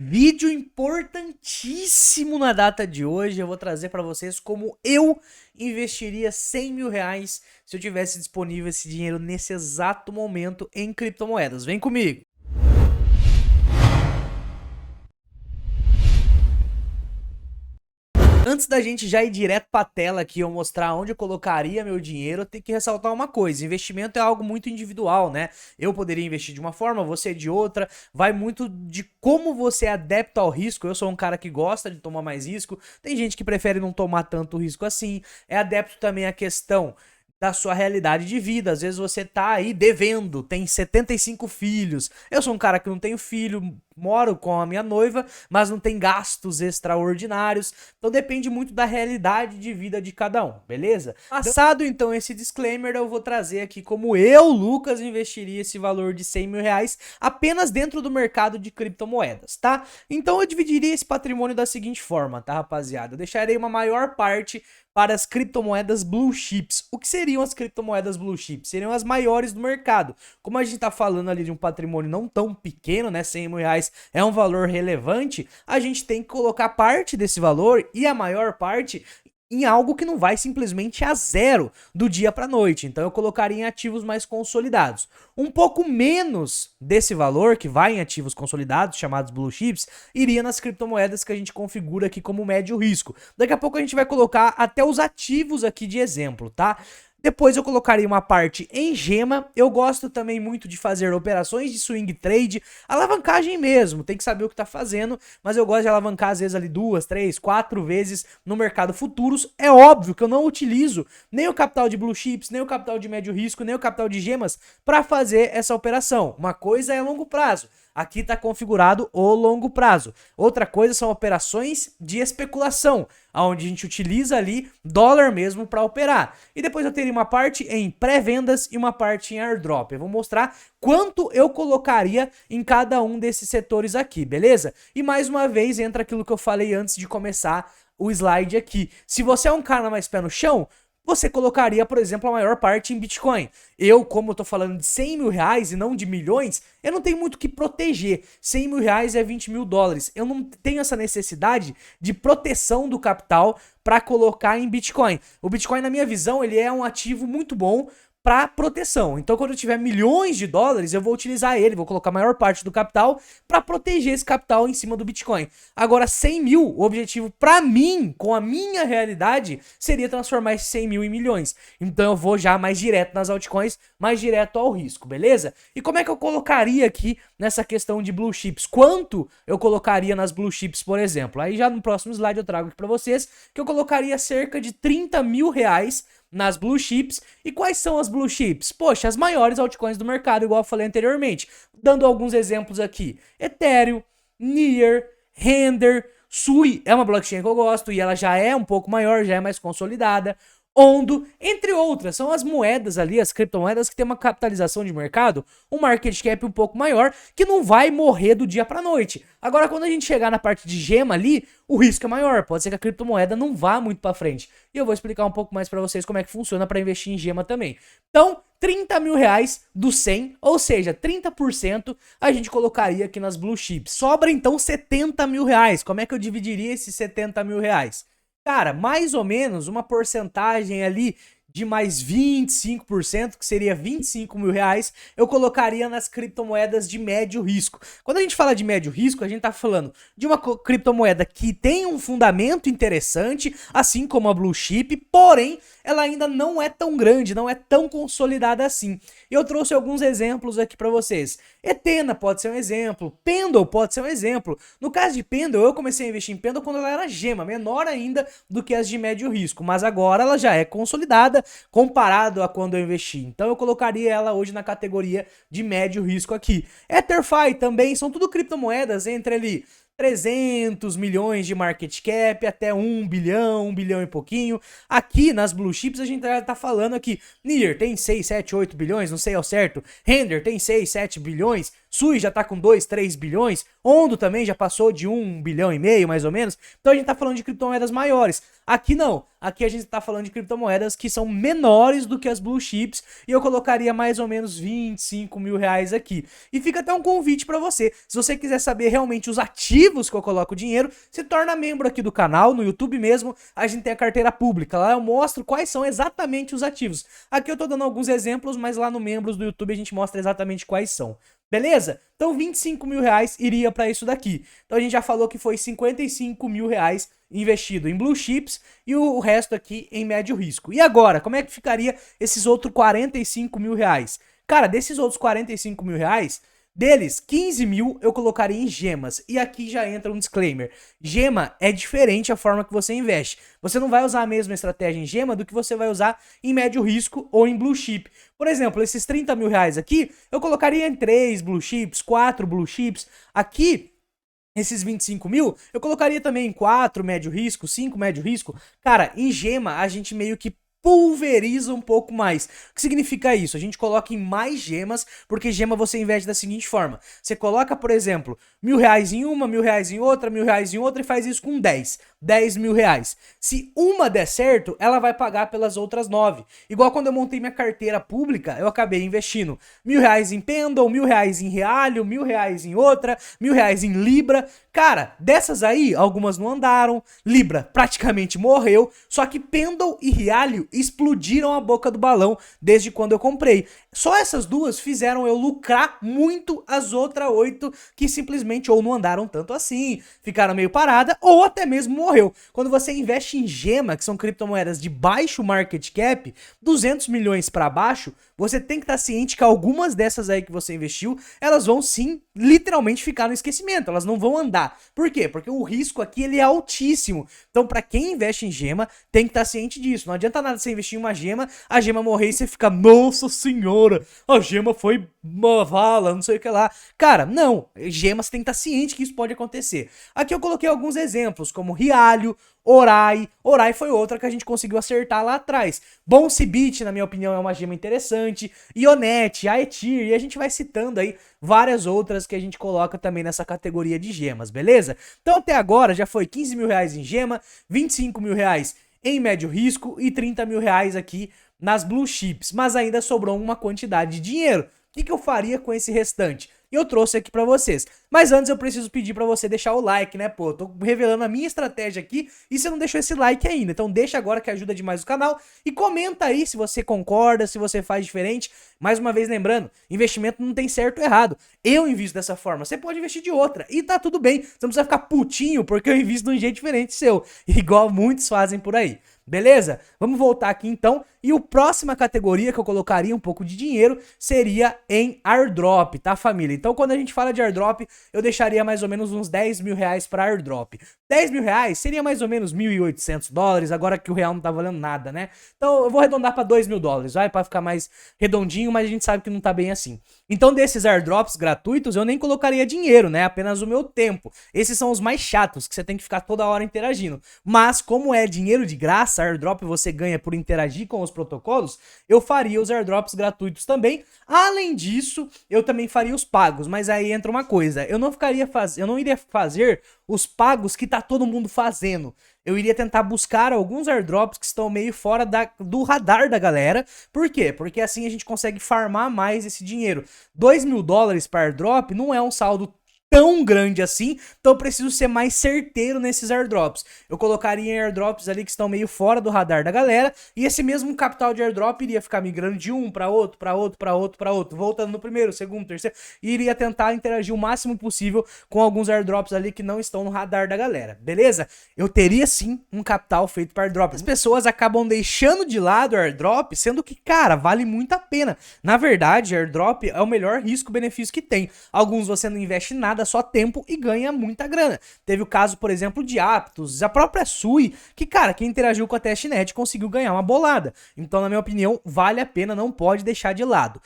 Vídeo importantíssimo na data de hoje. Eu vou trazer para vocês como eu investiria 100 mil reais se eu tivesse disponível esse dinheiro nesse exato momento em criptomoedas. Vem comigo! Antes da gente já ir direto para a tela aqui, eu mostrar onde eu colocaria meu dinheiro, eu tenho que ressaltar uma coisa: investimento é algo muito individual, né? Eu poderia investir de uma forma, você de outra, vai muito de como você é adepto ao risco. Eu sou um cara que gosta de tomar mais risco, tem gente que prefere não tomar tanto risco assim, é adepto também à questão da sua realidade de vida. Às vezes você tá aí devendo, tem 75 filhos. Eu sou um cara que não tenho filho, moro com a minha noiva, mas não tem gastos extraordinários. Então depende muito da realidade de vida de cada um, beleza? Passado então esse disclaimer, eu vou trazer aqui como eu, Lucas, investiria esse valor de 100 mil reais apenas dentro do mercado de criptomoedas, tá? Então eu dividiria esse patrimônio da seguinte forma, tá, rapaziada? Eu deixarei uma maior parte para as criptomoedas blue chips. O que seriam as criptomoedas blue chips? Seriam as maiores do mercado. Como a gente está falando ali de um patrimônio não tão pequeno, né, 100 mil reais é um valor relevante, a gente tem que colocar parte desse valor e a maior parte em algo que não vai simplesmente a zero do dia para noite. Então eu colocaria em ativos mais consolidados. Um pouco menos desse valor, que vai em ativos consolidados, chamados blue chips, iria nas criptomoedas que a gente configura aqui como médio risco. Daqui a pouco a gente vai colocar até os ativos aqui de exemplo, tá? Depois eu colocaria uma parte em gema. Eu gosto também muito de fazer operações de swing trade, alavancagem mesmo, tem que saber o que tá fazendo, mas eu gosto de alavancar às vezes ali 2, 3, 4 vezes no mercado futuros. É óbvio que eu não utilizo nem o capital de blue chips, nem o capital de médio risco, nem o capital de gemas para fazer essa operação. Uma coisa é longo prazo. Aqui está configurado o longo prazo. Outra coisa são operações de especulação, onde a gente utiliza ali dólar mesmo para operar. E depois eu teria uma parte em pré-vendas e uma parte em airdrop. Eu vou mostrar quanto eu colocaria em cada um desses setores aqui, beleza? E mais uma vez entra aquilo que eu falei antes de começar o slide aqui. Se você é um cara mais pé no chão, você colocaria, por exemplo, a maior parte em Bitcoin. Eu, como eu tô falando de 100 mil reais e não de milhões, eu não tenho muito o que proteger. 100 mil reais é 20 mil dólares. Eu não tenho essa necessidade de proteção do capital para colocar em Bitcoin. O Bitcoin, na minha visão, ele é um ativo muito bom para proteção. Então, quando eu tiver milhões de dólares, eu vou utilizar ele, vou colocar a maior parte do capital para proteger esse capital em cima do Bitcoin. Agora, 100 mil, o objetivo para mim, com a minha realidade, seria transformar esses 100 mil em milhões. Então, eu vou já mais direto nas altcoins, mais direto ao risco, beleza? E como é que eu colocaria aqui nessa questão de blue chips? Quanto eu colocaria nas blue chips, por exemplo? Aí já no próximo slide eu trago aqui para vocês que eu colocaria cerca de 30 mil reais nas blue chips. E quais são as blue chips? Poxa, as maiores altcoins do mercado, igual eu falei anteriormente. Dando alguns exemplos aqui: Ethereum, Near, Render, Sui é uma blockchain que eu gosto e ela já é um pouco maior, já é mais consolidada. Ondo, entre outras, são as moedas ali, as criptomoedas que tem uma capitalização de mercado, um market cap um pouco maior, que não vai morrer do dia pra noite. Agora, quando a gente chegar na parte de gema ali, o risco é maior, pode ser que a criptomoeda não vá muito pra frente. E eu vou explicar um pouco mais pra vocês como é que funciona pra investir em gema também. Então, 30 mil reais do 100, ou seja, 30% a gente colocaria aqui nas blue chips. Sobra então 70 mil reais. Como é que eu dividiria esses 70 mil reais? Cara, mais ou menos uma porcentagem ali de mais 25%, que seria 25 mil reais, eu colocaria nas criptomoedas de médio risco. Quando a gente fala de médio risco, a gente tá falando de uma criptomoeda que tem um fundamento interessante, assim como a blue chip, porém, ela ainda não é tão grande, não é tão consolidada assim. Eu trouxe alguns exemplos aqui para vocês. Etena pode ser um exemplo, Pendle pode ser um exemplo. No caso de Pendle, eu comecei a investir em Pendle quando ela era gema, menor ainda do que as de médio risco, mas agora ela já é consolidada comparado a quando eu investi. Então eu colocaria ela hoje na categoria de médio risco aqui. EtherFi também, são tudo criptomoedas entre ali 300 milhões de market cap até 1 bilhão e pouquinho. Aqui nas blue chips a gente tá falando aqui, Near tem 6, 7, 8 bilhões, não sei ao certo. Render tem 6, 7 bilhões. Sui já tá com 2, 3 bilhões. Ondo também já passou de 1,5 bilhão mais ou menos. Então a gente tá falando de criptomoedas maiores. Aqui não. Aqui a gente tá falando de criptomoedas que são menores do que as blue chips. E eu colocaria mais ou menos 25 mil reais aqui. E fica até um convite para você. Se você quiser saber realmente os ativos ativos que eu coloco dinheiro, se torna membro aqui do canal, no YouTube mesmo, a gente tem a carteira pública, lá eu mostro quais são exatamente os ativos. Aqui eu tô dando alguns exemplos, mas lá no membros do YouTube a gente mostra exatamente quais são. Beleza? Então 25 mil reais iria para isso daqui. Então a gente já falou que foi 55 mil reais investido em blue chips e o resto aqui em médio risco. E agora, como é que ficaria esses outros 45 mil reais? Cara, desses outros 45 mil reais, deles, 15 mil eu colocaria em gemas. E aqui já entra um disclaimer. Gema é diferente a forma que você investe. Você não vai usar a mesma estratégia em gema do que você vai usar em médio risco ou em blue chip. Por exemplo, esses 30 mil reais aqui, eu colocaria em 3 blue chips, 4 blue chips. Aqui, esses 25 mil, eu colocaria também em 4 médio risco, 5 médio risco. Cara, em gema, a gente meio que pulveriza um pouco mais. O que significa isso? A gente coloca em mais gemas, porque gema você investe da seguinte forma. Você coloca, por exemplo, R$1.000 em uma, R$1.000 em outra, R$1.000 em outra e faz isso com 10 mil reais. Se uma der certo, ela vai pagar pelas outras 9. Igual quando eu montei minha carteira pública, eu acabei investindo R$1.000 em Pendle, R$1.000 em Realio, R$1.000 em outra, R$1.000 em Libra. Cara, dessas aí, algumas não andaram, Libra praticamente morreu, só que Pendle e Realio explodiram a boca do balão desde quando eu comprei. Só essas duas fizeram eu lucrar muito as outras 8 que simplesmente ou não andaram tanto assim, ficaram meio parada ou até mesmo morreu. Quando você investe em gema, que são criptomoedas de baixo market cap, 200 milhões para baixo, você tem que estar ciente que algumas dessas aí que você investiu, elas vão sim, literalmente ficar no esquecimento, elas não vão andar. Por quê? Porque o risco aqui ele é altíssimo. Então, para quem investe em gema, tem que estar ciente disso. Não adianta nada você investir em uma gema, a gema morrer e você fica, nossa senhora, a gema foi uma vala, não sei o que lá. Cara, não, gema você tem que estar ciente que isso pode acontecer. Aqui eu coloquei alguns exemplos, como Realio, Orai foi outra que a gente conseguiu acertar lá atrás. Bonsibit, na minha opinião, é uma gema interessante. Ionet, Aetir, e a gente vai citando aí várias outras que a gente coloca também nessa categoria de gemas, beleza? Então até agora já foi 15 mil reais em gema, 25 mil reais em médio risco e 30 mil reais aqui nas blue chips. Mas ainda sobrou uma quantidade de dinheiro. O que eu faria com esse restante? E eu trouxe aqui pra vocês. Mas antes eu preciso pedir pra você deixar o like, né, pô? Eu tô revelando a minha estratégia aqui e você não deixou esse like ainda. Então deixa agora que ajuda demais o canal. E comenta aí se você concorda, se você faz diferente. Mais uma vez lembrando, investimento não tem certo ou errado. Eu invisto dessa forma, você pode investir de outra. E tá tudo bem, você não precisa ficar putinho porque eu invisto de um jeito diferente seu. Igual muitos fazem por aí. Beleza? Vamos voltar aqui então. E a próxima categoria que eu colocaria um pouco de dinheiro seria em airdrop, tá, família? Então quando a gente fala de airdrop, eu deixaria mais ou menos uns 10 mil reais para airdrop. 10 mil reais seria mais ou menos 1.800 dólares, agora que o real não tá valendo nada, né? Então eu vou arredondar para 2 mil dólares, vai, para ficar mais redondinho, mas a gente sabe que não tá bem assim. Então desses airdrops gratuitos, eu nem colocaria dinheiro, né? Apenas o meu tempo. Esses são os mais chatos, que você tem que ficar toda hora interagindo. Mas como é dinheiro de graça, airdrop você ganha por interagir com os protocolos, eu faria os airdrops gratuitos também. Além disso, eu também faria os pagos, mas aí entra uma coisa, eu não iria fazer os pagos que tá todo mundo fazendo. Eu iria tentar buscar alguns airdrops que estão meio fora do radar da galera. Por quê? Porque assim a gente consegue farmar mais esse dinheiro. 2 mil dólares para airdrop não é um saldo tão grande assim, então eu preciso ser mais certeiro nesses airdrops. Eu colocaria em airdrops ali que estão meio fora do radar da galera, e esse mesmo capital de airdrop iria ficar migrando de um para outro, para outro, para outro, para outro, voltando no primeiro, segundo, terceiro, e iria tentar interagir o máximo possível com alguns airdrops ali que não estão no radar da galera, beleza? Eu teria sim um capital feito para airdrop. As pessoas acabam deixando de lado o airdrop, sendo que, cara, vale muito a pena. Na verdade, airdrop é o melhor risco-benefício que tem. Alguns você não investe nada, só tempo e ganha muita grana. Teve o caso, por exemplo, de Aptos, a própria Sui, que, cara, quem interagiu com a testnet conseguiu ganhar uma bolada. Então, na minha opinião, vale a pena, não pode deixar de lado.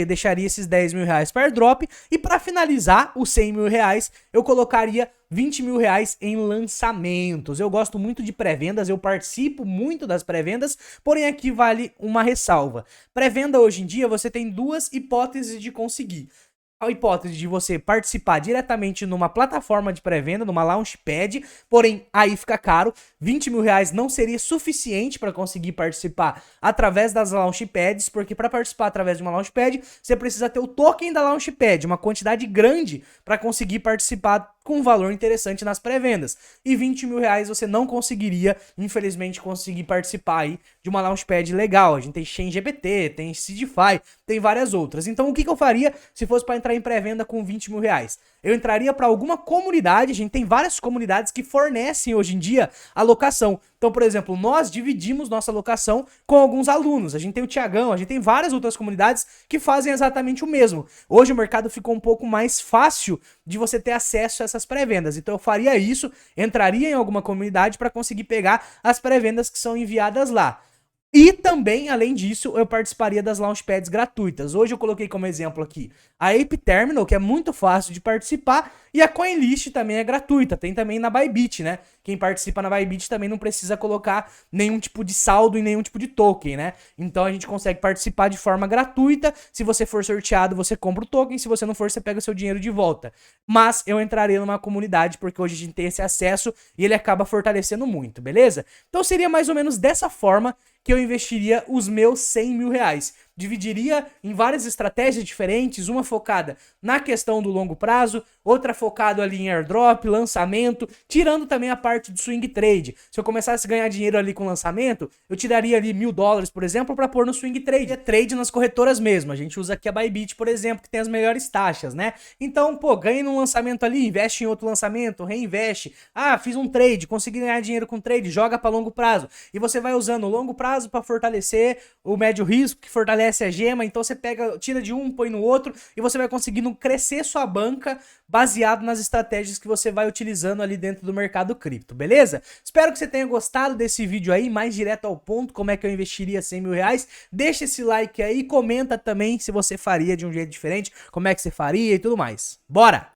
Deixaria esses 10 mil reais para airdrop e para finalizar os 100 mil reais, eu colocaria 20 mil reais em lançamentos. Eu gosto muito de pré-vendas, eu participo muito das pré-vendas, porém aqui vale uma ressalva. Pré-venda hoje em dia você tem duas hipóteses de conseguir. A hipótese de você participar diretamente numa plataforma de pré-venda, numa launchpad, porém aí fica caro, 20 mil reais não seria suficiente para conseguir participar através das launchpads, porque para participar através de uma launchpad, você precisa ter o token da launchpad, uma quantidade grande para conseguir participar com um valor interessante nas pré-vendas. E 20 mil reais você não conseguiria, infelizmente, conseguir participar aí de uma Launchpad legal. A gente tem ChainGPT, tem Seedify, tem várias outras. Então o que eu faria se fosse para entrar em pré-venda com 20 mil reais? Eu entraria para alguma comunidade, a gente tem várias comunidades que fornecem hoje em dia a locação. Então, por exemplo, nós dividimos nossa locação com alguns alunos. A gente tem o Tiagão, a gente tem várias outras comunidades que fazem exatamente o mesmo. Hoje o mercado ficou um pouco mais fácil de você ter acesso a essas pré-vendas. Então eu faria isso, entraria em alguma comunidade para conseguir pegar as pré-vendas que são enviadas lá. E também, além disso, eu participaria das Launchpads gratuitas. Hoje eu coloquei como exemplo aqui a Ape Terminal, que é muito fácil de participar, e a CoinList também é gratuita. Tem também na Bybit, né? Quem participa na Bybit também não precisa colocar nenhum tipo de saldo em nenhum tipo de token, né? Então a gente consegue participar de forma gratuita. Se você for sorteado, você compra o token. Se você não for, você pega o seu dinheiro de volta. Mas eu entraria numa comunidade, porque hoje a gente tem esse acesso e ele acaba fortalecendo muito, beleza? Então seria mais ou menos dessa forma que eu investiria os meus 100 mil reais. Dividiria em várias estratégias diferentes, uma focada na questão do longo prazo, outra focada ali em airdrop, lançamento, tirando também a parte do swing trade. Se eu começasse a ganhar dinheiro ali com lançamento, eu tiraria ali $1.000, por exemplo, para pôr no swing trade. É trade nas corretoras mesmo. A gente usa aqui a Bybit, por exemplo, que tem as melhores taxas, né? Então, pô, ganha num lançamento ali, investe em outro lançamento, reinveste. Ah, fiz um trade, consegui ganhar dinheiro com trade, joga para longo prazo. E você vai usando o longo prazo para fortalecer o médio risco, que fortalece a gema. Então você pega, tira de um, põe no outro e você vai conseguindo crescer sua banca baseado nas estratégias que você vai utilizando ali dentro do mercado cripto, beleza? Espero que você tenha gostado desse vídeo aí, mais direto ao ponto, como é que eu investiria 100 mil reais. Deixa esse like aí, comenta também se você faria de um jeito diferente, como é que você faria e tudo mais. Bora!